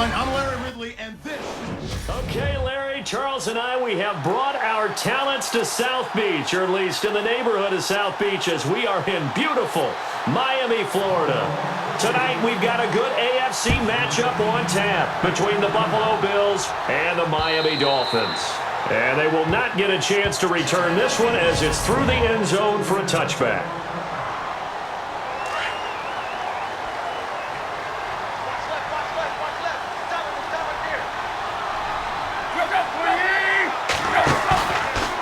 everyone. I'm Larry Ridley, and this... Okay, Larry, Charles, and I, we have brought our talents to South Beach, or at least in the neighborhood of South Beach, as we are in beautiful Miami, Florida. Tonight, we've got a good AFC matchup on tap between the Buffalo Bills and the Miami Dolphins. And they will not get a chance to return this one as it's through the end zone for a touchback.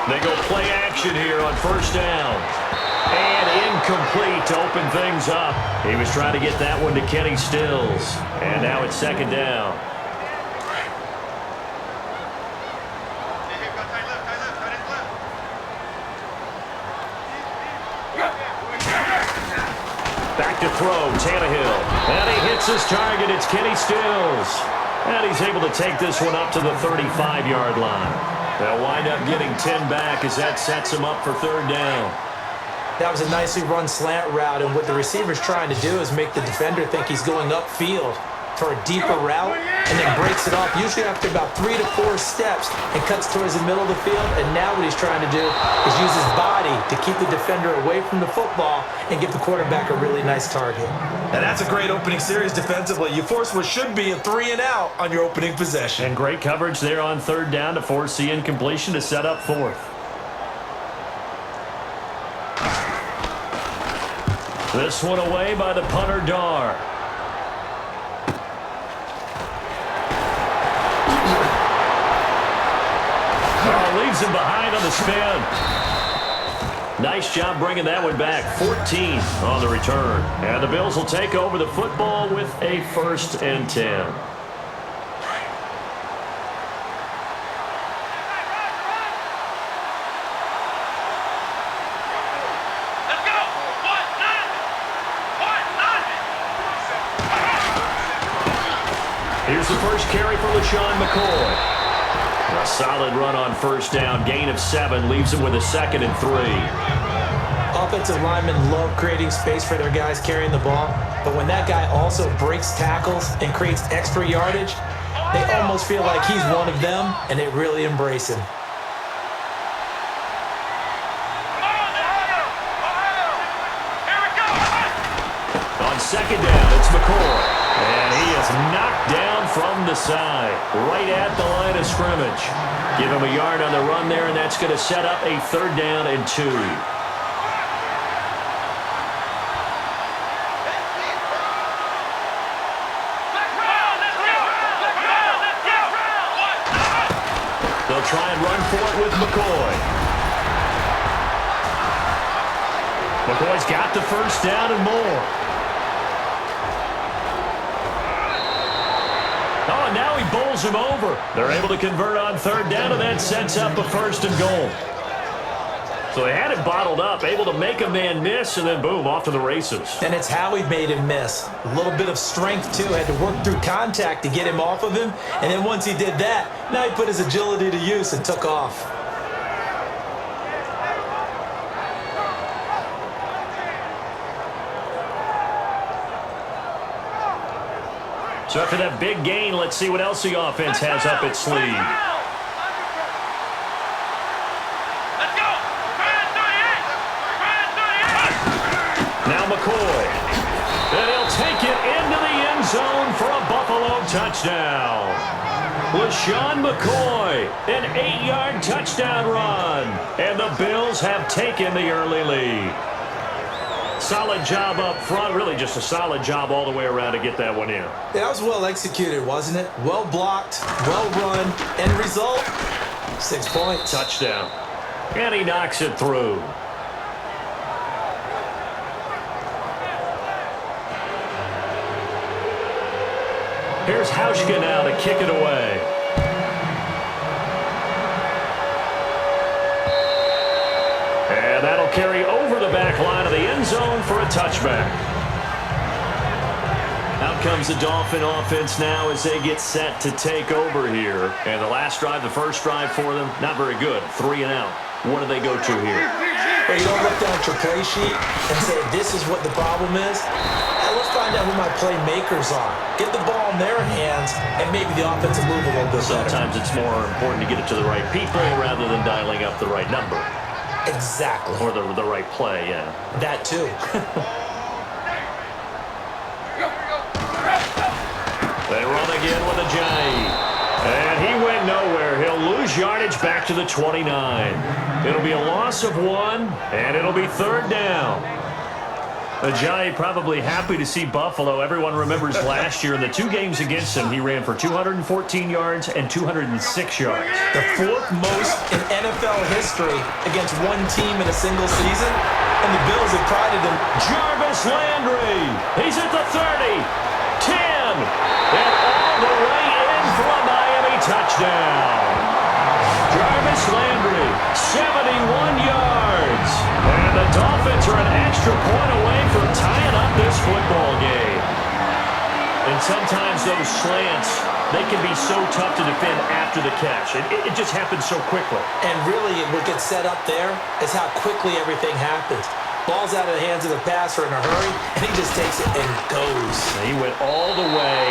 They go play action here on first down. And incomplete to open things up. He was trying to get that one to Kenny Stills. And now it's second down. Back to throw, Tannehill. And he hits his target. It's Kenny Stills. And he's able to take this one up to the 35-yard line. They'll wind up getting 10 back as that sets him up for third down. That was a nicely run slant route, and what the receiver's trying to do is make the defender think he's going upfield for a deeper route, and then breaks it off, usually after about 3 to 4 steps, and cuts towards the middle of the field. And now what he's trying to do is use his body to keep the defender away from the football and give the quarterback a really nice target. And that's a great opening series defensively. You force what should be a 3-and-out on your opening possession. And great coverage there on third down to force the incompletion to set up fourth. This one away by the punter, Dar. Leaves him behind on the spin. Nice job bringing that one back. 14 on the return. And the Bills will take over the football with a 1st and 10. Here's the first carry for LeSean McCoy. A solid run on first down. Gain of 7 leaves him with a 2nd and 3. Offensive linemen love creating space for their guys carrying the ball, but when that guy also breaks tackles and creates extra yardage, they almost feel like he's one of them, and they really embrace him. On second down, it's McCoy. And he is knocked down from the side, right at the line of scrimmage. Give him a yard on the run there, and that's going to set up a 3rd down and 2. They'll try and run for it with McCoy. McCoy's got the first down and more. Oh, and now he bowls him over. They're able to convert on third down, and that sets up a 1st and goal. So they had it bottled up, able to make a man miss, and then boom, off to the races. And it's how he made him miss. A little bit of strength, too. Had to work through contact to get him off of him. And then once he did that, now he put his agility to use and took off. So after that big gain, let's see what else the offense has up its sleeve. Now McCoy. And he'll take it into the end zone for a Buffalo touchdown. LeSean McCoy, an 8-yard touchdown run. And the Bills have taken the early lead. Solid job up front, really just a solid job all the way around to get that one in. Yeah, that was well executed, wasn't it? Well blocked, well run, end result, 6 points. Touchdown. And he knocks it through. Here's Hauschka now to kick it away. And that'll carry over the back line of the end zone for a touchback. Out comes the Dolphin offense now as they get set to take over here. And the last drive, the first drive for them, not very good. 3 and out. What do they go to here? Well, you don't look down at your play sheet and say, this is what the problem is. Let's find find out who my playmakers are. Get the ball in their hands, and maybe the offense will move a little bit better. Sometimes it's more important to get it to the right people rather than dialing up the right number. Exactly. Or the right play, yeah. That too. They run again with Ajayi. And he went nowhere. He'll lose yardage back to the 29. It'll be a loss of 1, and it'll be 3rd down. Ajayi probably happy to see Buffalo. Everyone remembers last year in the 2 games against him, he ran for 214 yards and 206 yards. The 4th most in NFL history against one team in a single season, and the Bills have prided him. Jarvis Landry. He's at the 30, 10, and all the way in for a Miami touchdown. Jarvis Landry, 71 yards. And the Dolphins are an extra point away from tying up this football game. And sometimes those slants, they can be so tough to defend after the catch. It just happens so quickly. And really, what gets set up there is how quickly everything happens. Ball's out of the hands of the passer in a hurry, and he just takes it and goes. He went all the way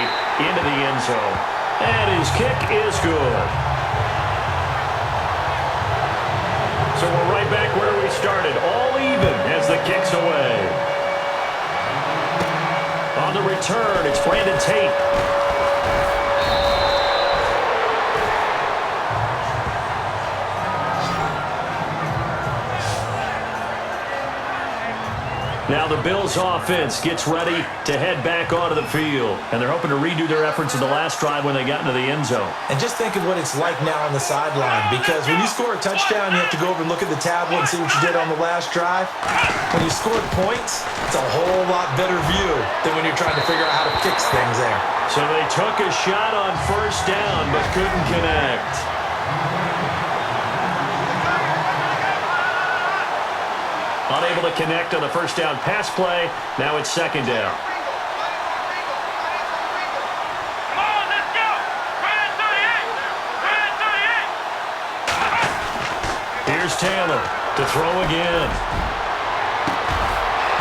into the end zone. And his kick is good. So we're right back where we started, all even as the kick's away. On the return, it's Brandon Tate. Now the Bills offense gets ready to head back onto the field. And they're hoping to redo their efforts in the last drive when they got into the end zone. And just think of what it's like now on the sideline. Because when you score a touchdown, you have to go over and look at the tablet and see what you did on the last drive. When you scored points, it's a whole lot better view than when you're trying to figure out how to fix things there. So they took a shot on 1st down but couldn't connect. Unable to connect on the 1st down pass play. Now it's 2nd down. Come on, let's go! Brand 38! Here's Taylor to throw again.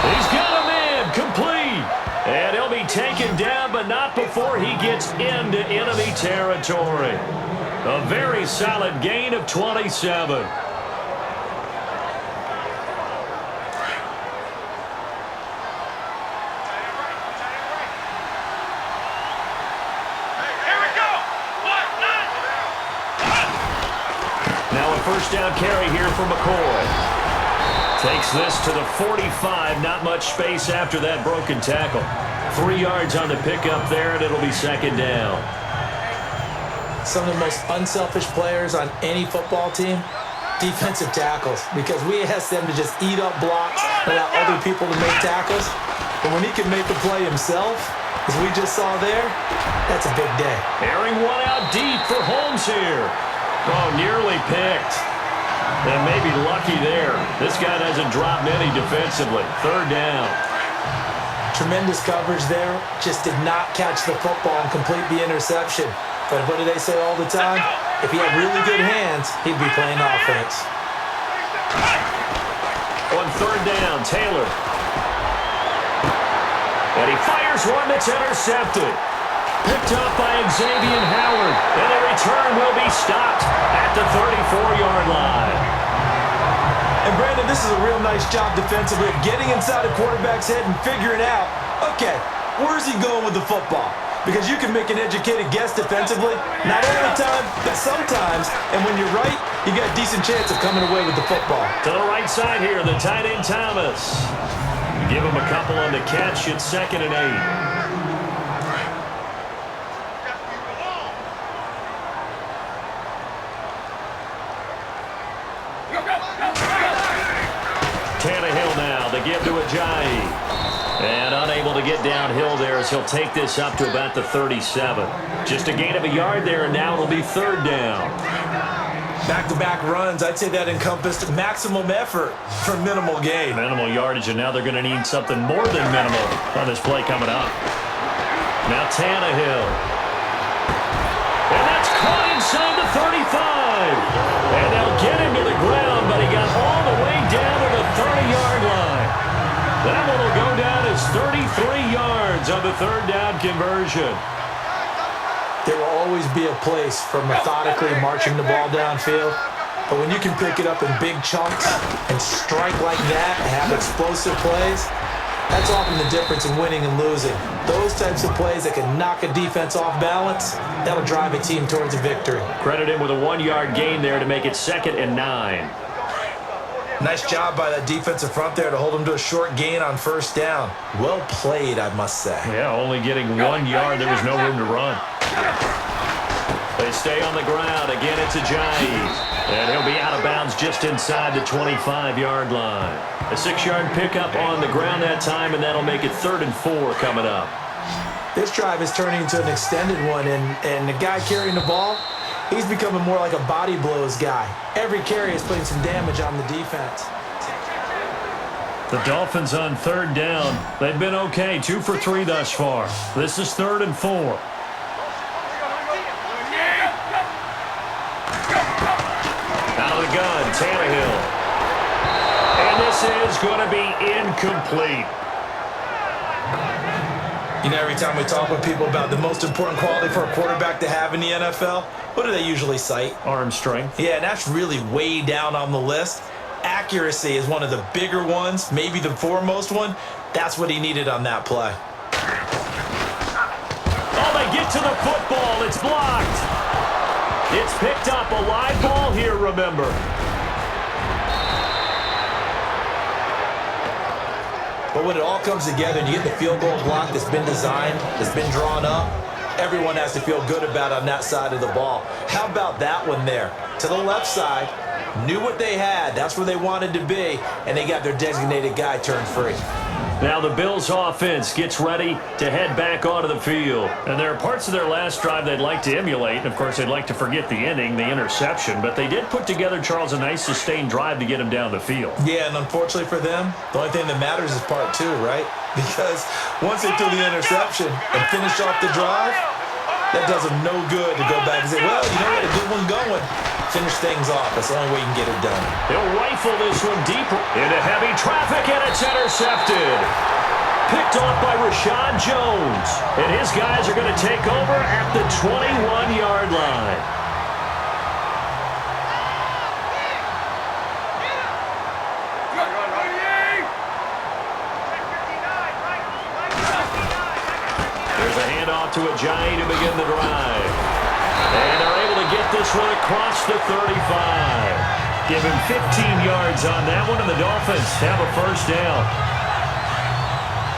He's got a man complete. And he'll be taken down, but not before he gets into enemy territory. A very solid gain of 27. Now a 1st down carry here for McCoy. Takes this to the 45. Not much space after that broken tackle. 3 yards on the pickup there, and it'll be 2nd down. Some of the most unselfish players on any football team, defensive tackles. Because we ask them to just eat up blocks and allow other people to make tackles. But when he can make the play himself, as we just saw there, that's a big day. Airing one out deep for Holmes here. Oh, nearly picked. And maybe lucky there. This guy doesn't drop many defensively. 3rd down. Tremendous coverage there. Just did not catch the football and complete the interception. But what do they say all the time? If he had really good hands, he'd be playing offense. On 3rd down, Taylor. And he fires one that's intercepted. Picked up by Xavier Howard. And the return will be stopped at the 34-yard line. And Brandon, this is a real nice job defensively of getting inside a quarterback's head and figuring out, okay, where's he going with the football? Because you can make an educated guess defensively, not all the time, but sometimes. And when you're right, you got a decent chance of coming away with the football. To the right side here, the tight end Thomas. Give him a couple on the catch. It's 2nd and 8. Tannehill now, the give to Ajayi. And unable to get downhill there as he'll take this up to about the 37. Just a gain of a yard there, and now it'll be 3rd down. Back-to-back runs, I'd say that encompassed maximum effort for minimal gain. Minimal yardage, and now they're going to need something more than minimal on this play coming up. Now Tannehill. And that's caught inside the 35. And they'll get him to the ground, but he got all the way down to the 30-yard line. That one will go down as 33 yards. yards on the third down conversion. There will always be a place for methodically marching the ball downfield. But when you can pick it up in big chunks and strike like that and have explosive plays, that's often the difference in winning and losing. Those types of plays that can knock a defense off balance, that'll drive a team towards a victory. Credit him with a 1-yard gain there to make it 2nd and 9. Nice job by that defensive front there to hold him to a short gain on first down. Well played, I must say. Yeah, only getting 1 yard. There was no room to run. They stay on the ground. Again, it's Ajayi. And he'll be out of bounds just inside the 25-yard line. A 6-yard pickup on the ground that time, and that'll make it 3rd and 4 coming up. This drive is turning into an extended one, and the guy carrying the ball, he's becoming more like a body blows guy. Every carry is putting some damage on the defense. The Dolphins on 3rd down. They've been okay, 2 for 3 thus far. This is 3rd and 4. Out of the gun, Tannehill. And this is going to be incomplete. You know, every time we talk with people about the most important quality for a quarterback to have in the NFL, what do they usually cite? Arm strength. Yeah, and that's really way down on the list. Accuracy is one of the bigger ones, maybe the foremost one. That's what he needed on that play. Oh, they get to the football. It's blocked. It's picked up. A live ball here, remember. But when it all comes together and you get the field goal block that's been designed, that's been drawn up, everyone has to feel good about on that side of the ball. How about that one there? To the left side, knew what they had. That's where they wanted to be, and they got their designated guy turned free. Now the Bills offense gets ready to head back onto the field. And there are parts of their last drive they'd like to emulate. And, of course, they'd like to forget the ending, the interception. But they did put together, Charles, a nice sustained drive to get him down the field. Yeah, and unfortunately for them, the only thing that matters is part 2, right? Because once they threw the interception and finished off the drive, that does them no good to go back and say, well, you know what, a good one going. Finish things off. That's the only way you can get it done. He'll rifle this one deep into heavy traffic, and it's intercepted. Picked off by Rashad Jones. And his guys are going to take over at the 21-yard line. There's a handoff to Ajayi to begin the drive. And they're able to get this one across the 35. Give him 15 yards on that one, and the Dolphins have a first down.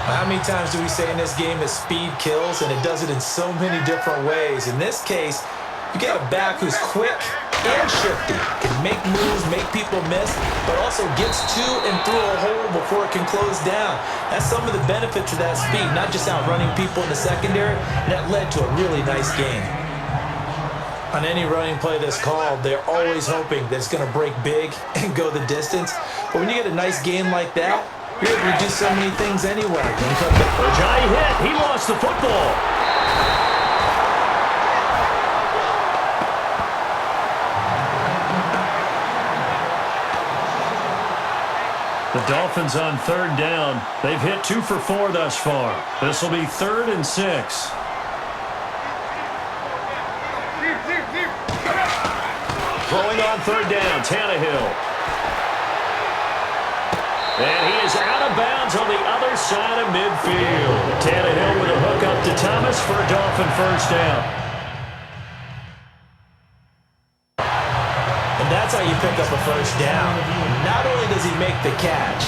How many times do we say in this game that speed kills, and it does it in so many different ways? In this case, you get a back who's quick and shifty, can make moves, make people miss, but also gets to and through a hole before it can close down. That's some of the benefits of that speed, not just outrunning people in the secondary, and that led to a really nice game. On any running play that's called, they're always hoping that it's going to break big and go the distance. But when you get a nice gain like that, you're able to do so many things anyway. Ajayi hit. He lost the football. The Dolphins on 3rd down. They've hit 2 for 4 thus far. This will be 3rd and 6. Throwing on 3rd down, Tannehill. And he is out of bounds on the other side of midfield. Tannehill with a hook up to Thomas for a Dolphin first down. And that's how you pick up a first down. Not only does he make the catch,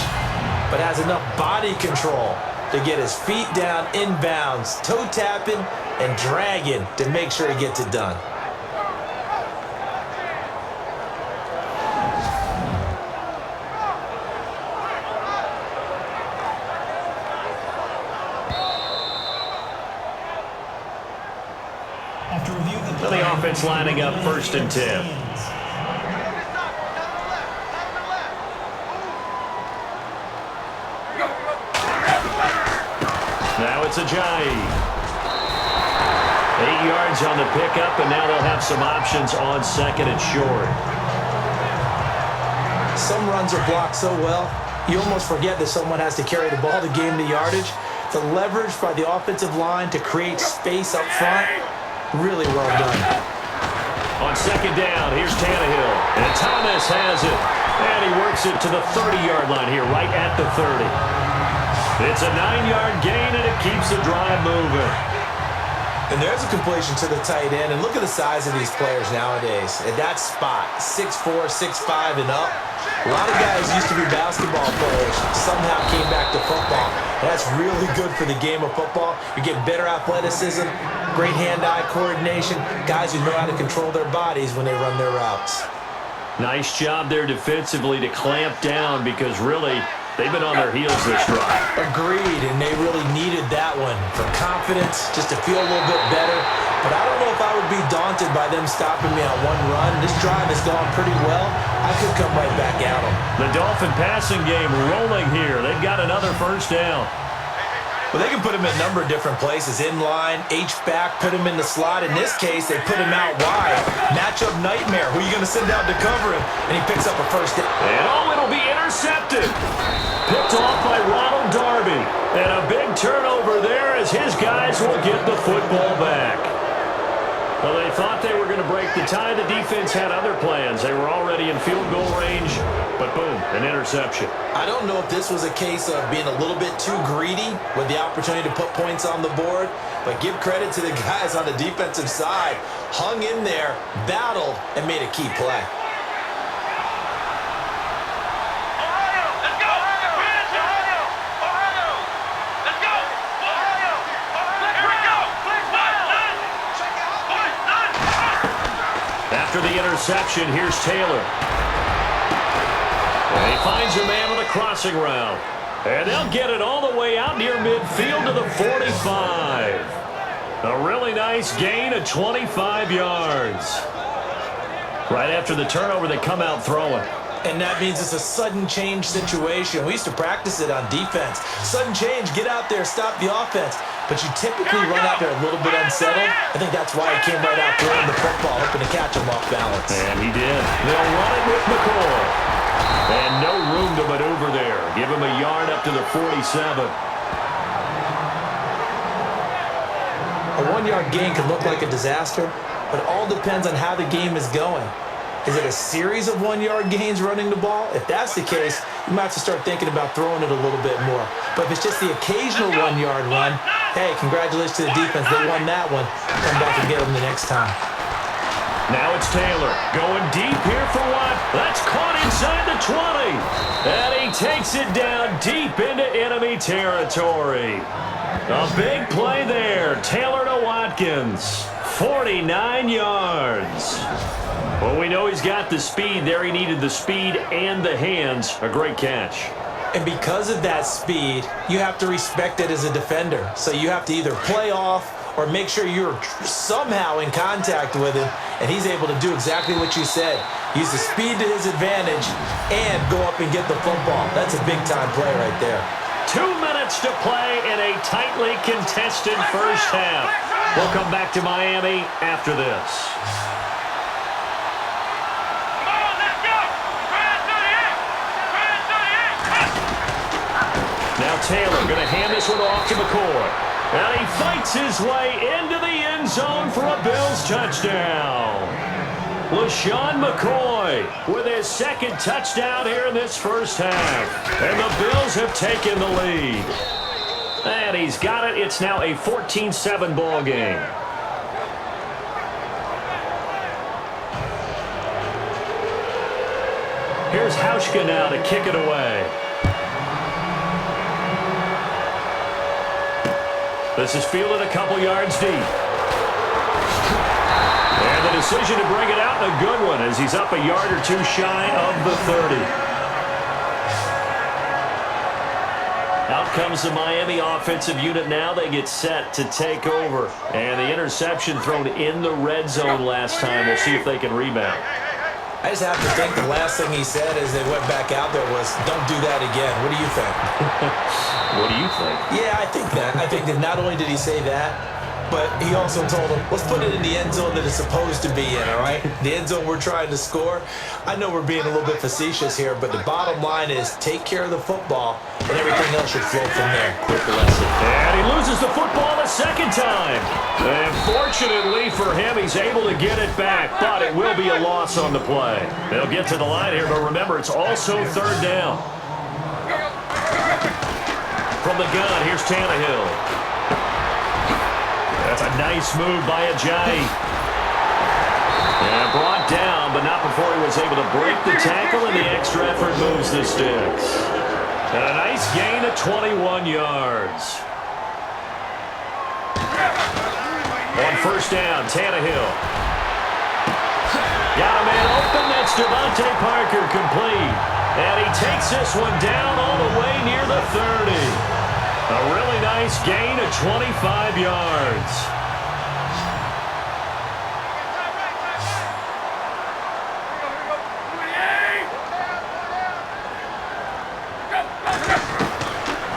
but has enough body control to get his feet down inbounds, toe tapping and dragging to make sure he gets it done. The offense lining up 1st and 10. Now it's Ajayi. 8 yards on the pickup, and now they'll have some options on 2nd and short. Some runs are blocked so well, you almost forget that someone has to carry the ball to gain the yardage. The leverage by the offensive line to create space up front, really well done. On second down, here's Tannehill. And Thomas has it. And he works it to the 30-yard line here, right at the 30. It's a 9-yard gain, and it keeps the drive moving. And there's a completion to the tight end. And look at the size of these players nowadays. At that spot, 6'4", 6'5", and up. A lot of guys used to be basketball players, somehow came back to football. And that's really good for the game of football. You get better athleticism, great hand-eye coordination, guys who know how to control their bodies when they run their routes. Nice job there defensively to clamp down because really they've been on their heels this drive. Agreed, and they really needed that one for confidence, just to feel a little bit better. But I don't know if I would be daunted by them stopping me on one run. This drive has gone pretty well. I could come right back at them. The Dolphin passing game rolling here. They've got another first down. Well, they can put him in a number of different places. In line, H-back, put him in the slot. In this case, they put him out wide. Matchup nightmare. Who are you going to send out to cover him? And he picks up a first down. And it'll be intercepted. Picked off by Ronald Darby. And a big turnover there as his guys will get the football back. Well, they thought they were going to break the tie. The defense had other plans. They were already in field goal range, but boom, an interception. I don't know if this was a case of being a little bit too greedy with the opportunity to put points on the board, but give credit to the guys on the defensive side. Hung in there, battled, and made a key play. After the interception, here's Taylor. And he finds a man on the crossing route. And they'll get it all the way out near midfield to the 45. A really nice gain of 25 yards. Right after the turnover, they come out throwing. And that means it's a sudden change situation. We used to practice it on defense. Sudden change, get out there, stop the offense. But you typically run out there a little bit unsettled. I think that's why he came right out throwing the football, hoping to catch him off balance. And he did. They'll run it with McCoy. And no room to maneuver there. Give him a yard up to the 47. A 1-yard gain can look like a disaster, but it all depends on how the game is going. Is it a series of 1-yard gains running the ball? If that's the case, you might have to start thinking about throwing it a little bit more. But if it's just the occasional 1-yard run, hey, congratulations to the defense. They won that one. Come back and get them the next time. Now it's Taylor going deep here for what? That's caught inside the 20. And he takes it down deep into enemy territory. A big play there. Taylor to Watkins. 49 yards. Well, we know he's got the speed there. He needed the speed and the hands. A great catch. And because of that speed, you have to respect it as a defender. So you have to either play off or make sure you're somehow in contact with him, and he's able to do exactly what you said. Use the speed to his advantage and go up and get the football. That's a big-time play right there. 2 minutes to play in a tightly contested first half. We'll come back to Miami after this. Now Taylor going to hand this one off to McCoy. And he fights his way into the end zone for a Bills touchdown. LaShawn McCoy with his second touchdown here in this first half. And the Bills have taken the lead. And he's got it. It's now a 14-7 ball game. Here's Hauschka now to kick it away. This is fielded a couple yards deep. And the decision to bring it out, a good one, as he's up a yard or two shy of the 30. Out comes the Miami offensive unit now. They get set to take over. And the interception thrown in the red zone last time. We'll see if they can rebound. I just have to think the last thing he said as they went back out there was, don't do that again. What do you think? What do you think? Yeah, I think that. I think that not only did he say that, but he also told them, let's put it in the end zone that it's supposed to be in, all right? The end zone we're trying to score. I know we're being a little bit facetious here, but the bottom line is take care of the football and everything else should flow from there. Quick lesson. And he loses the football a second time. And fortunately for him, he's able to get it back, but it will be a loss on the play. They'll get to the line here, but remember, it's also third down. From the gun, here's Tannehill. That's a nice move by Ajayi. And brought down, but not before he was able to break the tackle, and the extra effort moves the sticks. And a nice gain of 21 yards. On first down, Tannehill. Got a man open. That's Devontae Parker complete. And he takes this one down all the way near the 30. A really nice gain of 25 yards.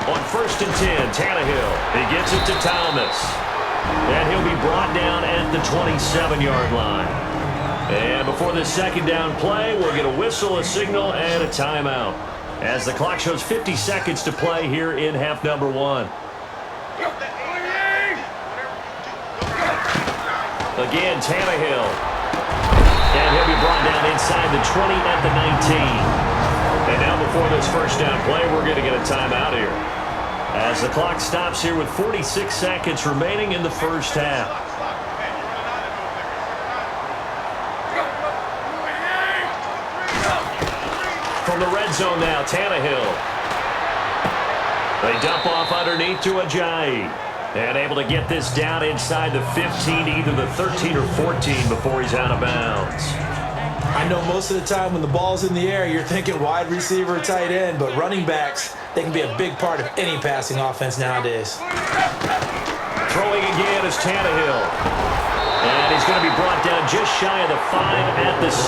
On first and 10, Tannehill. He gets it to Thomas. And he'll be brought down at the 27-yard line. And before this second down play, we'll get a whistle, a signal, and a timeout, as the clock shows 50 seconds to play here in half number one. Again, Tannehill. And he'll be brought down inside the 20 at the 19. And now before this first down play, we're going to get a timeout here, as the clock stops here with 46 seconds remaining in the first half. From the red zone now, Tannehill. They dump off underneath to Ajayi. And able to get this down inside the 15, either the 13 or 14 before he's out of bounds. I know most of the time when the ball's in the air, you're thinking wide receiver, tight end, but running backs, they can be a big part of any passing offense nowadays. Throwing again is Tannehill. And he's going to be brought down just shy of the 5 at the 6.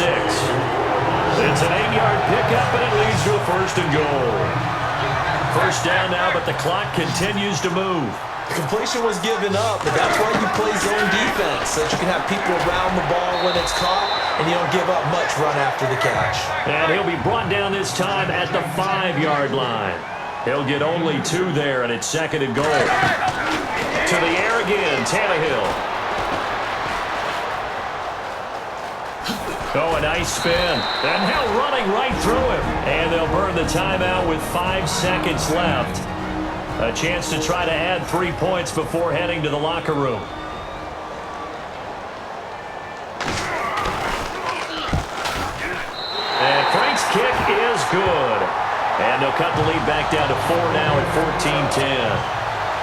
It's an 8-yard pickup, and it leads to a first and goal. First down now, but the clock continues to move. The completion was given up, but that's why you play zone defense, so that you can have people around the ball when it's caught, and you don't give up much run after the catch. And he'll be brought down this time at the 5-yard line. He'll get only 2 there, and it's second and goal. To the air again, Tannehill. Oh, a nice spin. And now running right through him. And they'll burn the timeout with 5 seconds left. A chance to try to add 3 points before heading to the locker room. And Frank's kick is good. And they'll cut the lead back down to 4 now at 14-10.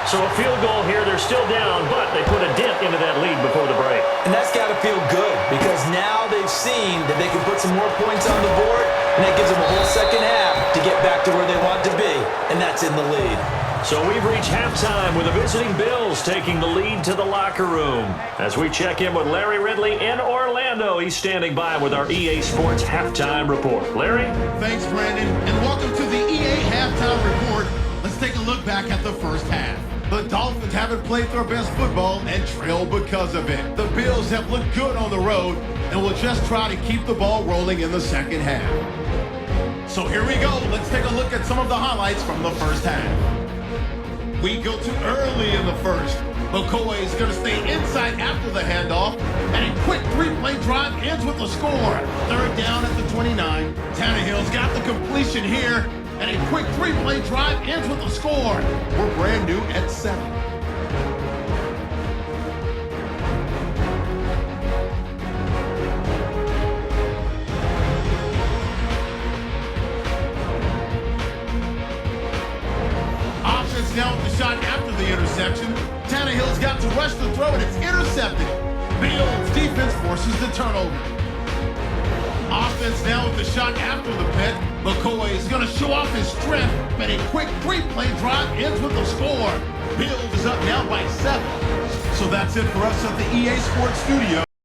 So a field goal here. They're still down, but they put a dent into that lead before the break. And that's got to feel good, because now they've seen that they can put some more points on the board, and that gives them a whole second half to get back to where they want to be, and that's in the lead. So we've reached halftime with the visiting Bills taking the lead to the locker room. As we check in with Larry Ridley in Orlando, he's standing by with our EA Sports Halftime Report. Larry? Thanks, Brandon, and welcome to the EA Halftime Report. Let's take a look back at the first half. The Dolphins haven't played their best football and trail because of it. The Bills have looked good on the road and will just try to keep the ball rolling in the second half. So here we go. Let's take a look at some of the highlights from the first half. We go to early in the first. McCoy is going to stay inside after the handoff, and a quick 3-play drive ends with a score. Third down at the 29. Tannehill's got the completion here, and a quick 3-play drive ends with a score. We're brand new at 7. Offense now with the shot after the interception. Tannehill's got to rush the throw, and it's intercepted. Bills defense forces the turnover. Offense now with the shot after the pick. McCoy is going to show off his strength, but a quick 3-play drive ends with a score. Bills is up now by 7. So that's it for us at the EA Sports Studio.